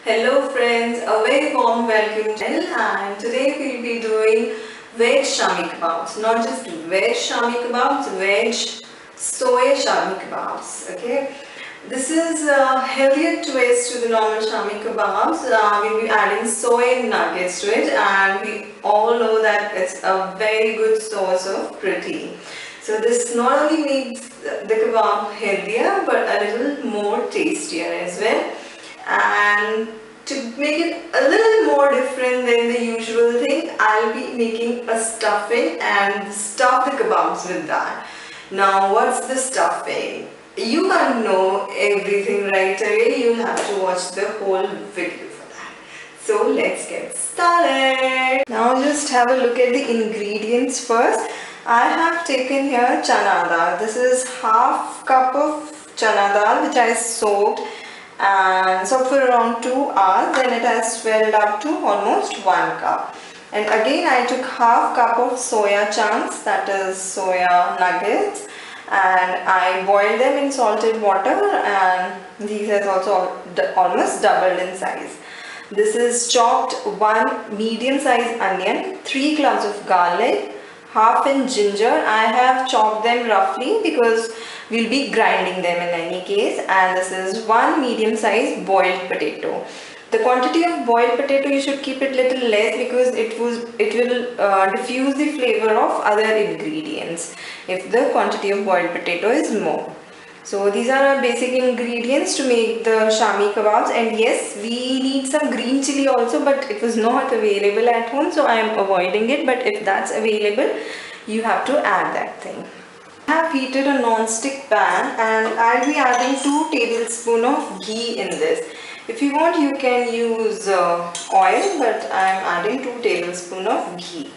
Hello friends, a very warm welcome to and today we'll be doing veg Shaami Kebabs. Not just veg Shaami Kebabs, veg soya Shaami Kebabs. Okay, this is a healthier twist to the normal Shaami Kebabs. We'll be adding soy nuggets to it, and we all know that it's a very good source of protein. So this not only makes the kebab healthier but a little more tastier as well. And to make it a little more different than the usual thing, I'll be making a stuffing and stuff the kebabs with that. Now what's the stuffing? You can't know everything right away, you'll have to watch the whole video for that. So let's get started. Now just have a look at the ingredients first. I have taken here chana dal. This is half cup of chana dal which I soaked and soaked for around 2 hours. Then it has swelled up to almost 1 cup. And again I took half cup of soya chunks, that is soya nuggets, and I boiled them in salted water, and these has also almost doubled in size. This is chopped 1 medium sized onion, 3 cloves of garlic, half in ginger. I have chopped them roughly because we'll be grinding them in any case. And this is 1 medium sized boiled potato. The quantity of boiled potato you should keep it little less because it will diffuse the flavor of other ingredients if the quantity of boiled potato is more. So these are our basic ingredients to make the Shaami kebabs, and yes, we need some green chili also, but it was not available at home, so I am avoiding it. But if that's available, you have to add that thing. I have heated a non-stick pan and I'll be adding 2 tablespoons of ghee in this. If you want, you can use oil, but I am adding 2 tablespoons of ghee.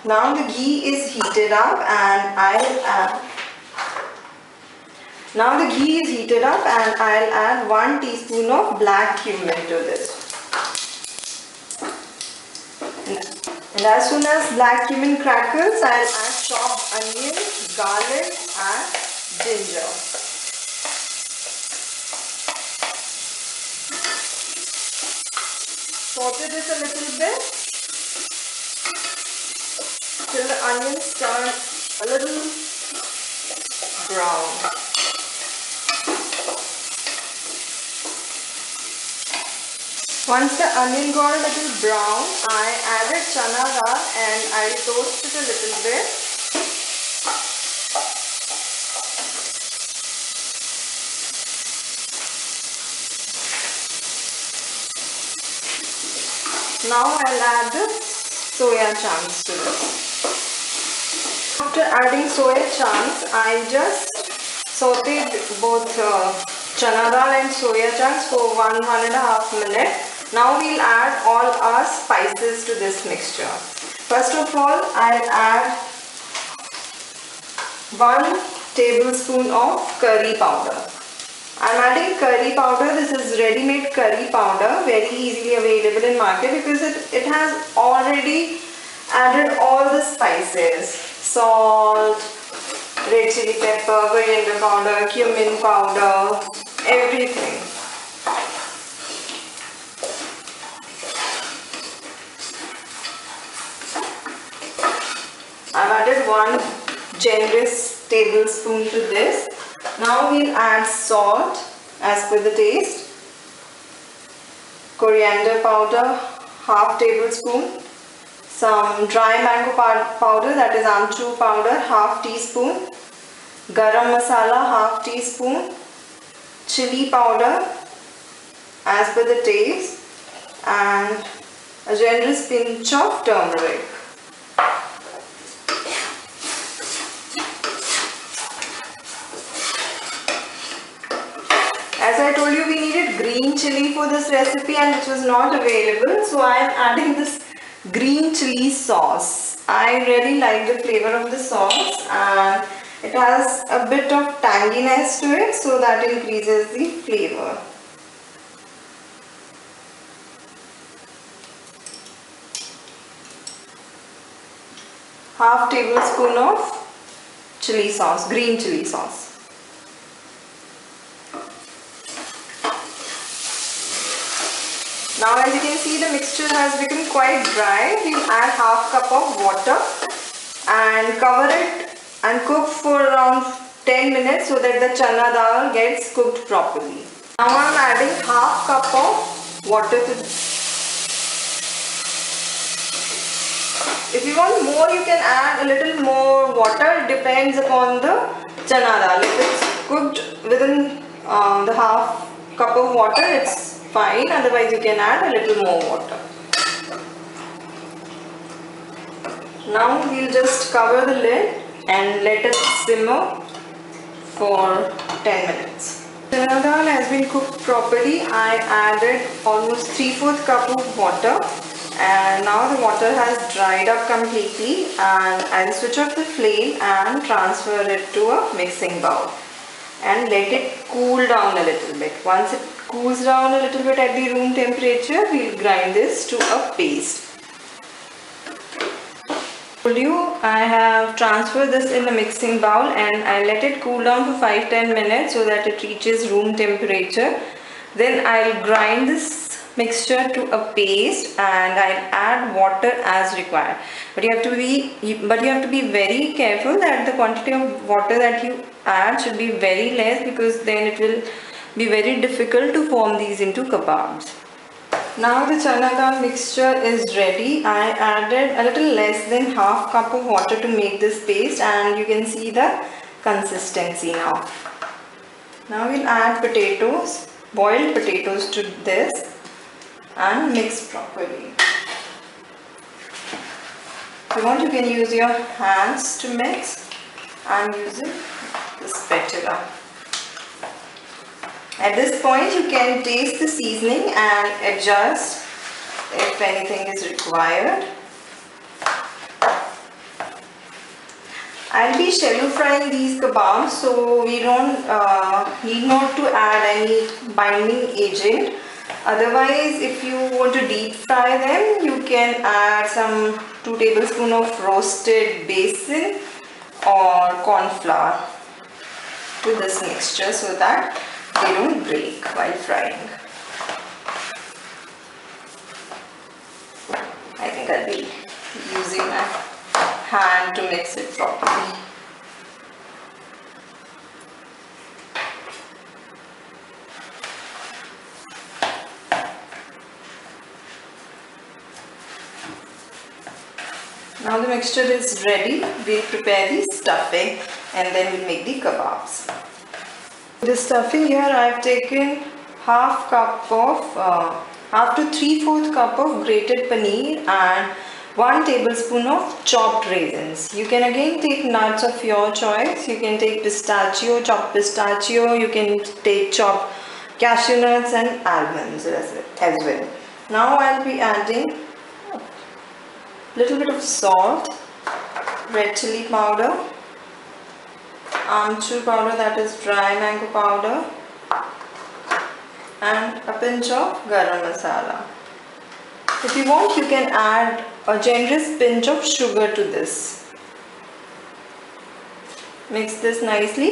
Now the ghee is heated up and I'll add 1 teaspoon of black cumin to this. And as soon as black cumin crackles, I'll add chopped onion, garlic and ginger. Saute this a little bit till the onions turn a little brown. Once the onion got a little brown, I added chana dal and I toast it a little bit. Now I'll add the soya chunks to this. After adding soya chunks, I just sauteed both chana dal and soya chunks for 1–1.5 minutes. Now we'll add all our spices to this mixture. First of all, I'll add 1 tablespoon of curry powder. I'm adding curry powder. This is ready-made curry powder, very easily available in market because it has already added all the spices: salt, red chili pepper, coriander powder, cumin powder, everything. I've added 1 generous tablespoon to this. Now we'll add salt as per the taste, coriander powder ½ tablespoon, some dry mango powder, that is amchur powder ½ teaspoon, garam masala ½ teaspoon, chili powder as per the taste, and a generous pinch of turmeric. As I told you, we needed green chili for this recipe and which was not available, so I am adding this green chili sauce. I really like the flavor of the sauce and it has a bit of tanginess to it, so that increases the flavor. ½ tablespoon of chili sauce, green chili sauce. Now as you can see, the mixture has become quite dry. We'll add half cup of water and cover it and cook for around 10 minutes so that the chana dal gets cooked properly. Now I'm adding half cup of water to this. If you want more, you can add a little more water. It depends upon the chana dal. If it's cooked within the half cup of water, it's fine. Otherwise, you can add a little more water. Now we'll just cover the lid and let it simmer for 10 minutes. Chana dal has been cooked properly. I added almost 3/4 cup of water. And now the water has dried up completely, and I'll switch off the flame and transfer it to a mixing bowl and let it cool down a little bit. Once it cools down a little bit at the room temperature, we'll grind this to a paste. I have transferred this in the mixing bowl and I let it cool down for 5-10 minutes so that it reaches room temperature. Then I'll grind this mixture to a paste and I'll add water as required. But you have to be very careful that the quantity of water that you add should be very less, because then it will be very difficult to form these into kebabs. Now the chana dal mixture is ready. I added a little less than half cup of water to make this paste, and you can see the consistency now. Now we'll add potatoes, boiled potatoes to this and mix properly. If you want, you can use your hands to mix. I'm using the spatula. At this point, you can taste the seasoning and adjust if anything is required. I'll be shallow frying these kebabs, so we don't need not to add any binding agent. Otherwise, if you want to deep fry them, you can add some 2 tablespoons of roasted besan or corn flour to this mixture so that they don't break while frying. I think I'll be using my hand to mix it properly. Now the mixture is ready. We'll prepare the stuffing and then we'll make the kebabs. The stuffing here, I've taken half to 3/4 cup of grated paneer and 1 tablespoon of chopped raisins. You can again take nuts of your choice. You can take pistachio, chopped pistachio. You can take chopped cashew nuts and almonds as well. Now I'll be adding little bit of salt, red chili powder, amchur powder, that is dry mango powder, and a pinch of garam masala. If you want, you can add a generous pinch of sugar to this. Mix this nicely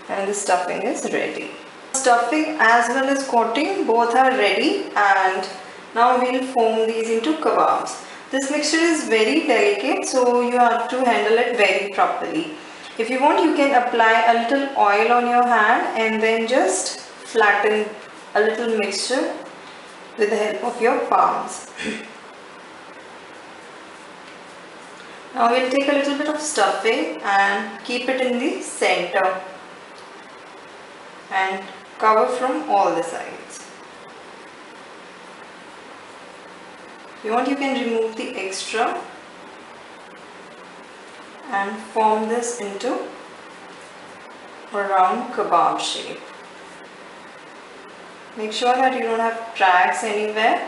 and the stuffing is ready. Stuffing as well as coating both are ready, and now we'll form these into kebabs. This mixture is very delicate, so you have to handle it very properly. If you want, you can apply a little oil on your hand and then just flatten a little mixture with the help of your palms. Now we'll take a little bit of stuffing and keep it in the center and cover from all the sides. If you want, you can remove the extra and form this into a round kebab shape. Make sure that you don't have tracks anywhere.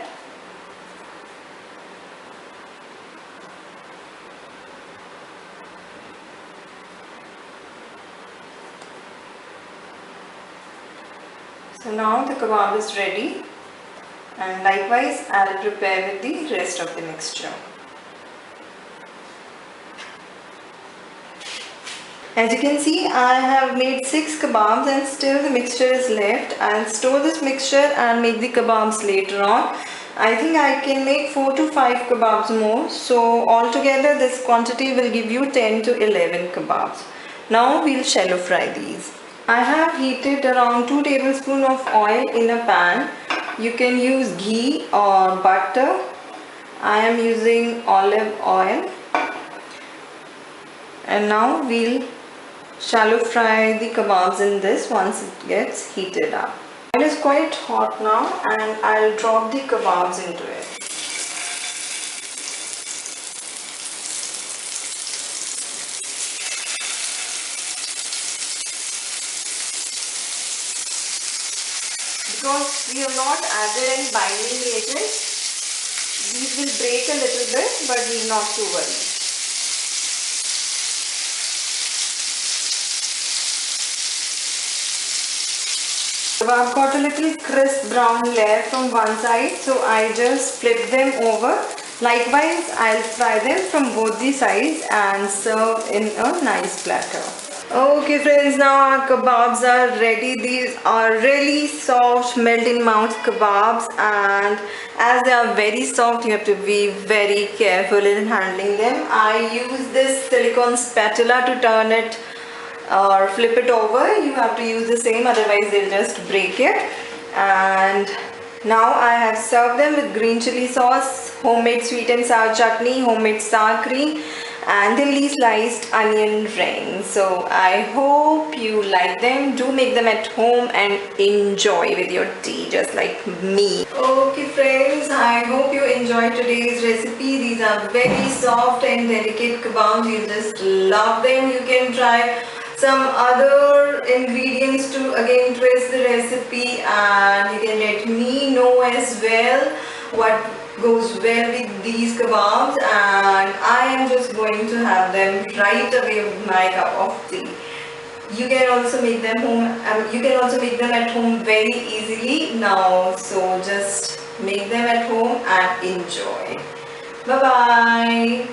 So now the kebab is ready, and likewise I'll prepare with the rest of the mixture. As you can see, I have made 6 kebabs and still the mixture is left. I'll store this mixture and make the kebabs later on. I think I can make 4 to 5 kebabs more. So altogether this quantity will give you 10 to 11 kebabs. Now we'll shallow fry these. I have heated around 2 tablespoons of oil in a pan. You can use ghee or butter. I am using olive oil. And now we'll shallow fry the kebabs in this once it gets heated up. Oil is quite hot now and I'll drop the kebabs into it. Because we have not added any binding agent, these will break a little bit, but we're not too worried. So I've got a little crisp brown layer from one side, so I just flip them over. Likewise, I'll fry them from both the sides and serve in a nice platter. Okay friends, now our kebabs are ready. These are really soft, melt in mouth kebabs, and as they are very soft, you have to be very careful in handling them. I use this silicone spatula to turn it or flip it over. You have to use the same, otherwise they'll just break it. And now I have served them with green chili sauce, homemade sweet and sour chutney, homemade sour cream, and thinly sliced onion rings. So I hope you like them. Do make them at home and enjoy with your tea just like me. Okay friends, I hope you enjoyed today's recipe. These are very soft and delicate kebabs. You just love them. You can try some other ingredients to again twist the recipe, and you can let me know as well what goes well with these kebabs, and I am just going to have them right away with my cup of tea. You can also make them at home very easily now, so just make them at home and enjoy. Bye bye.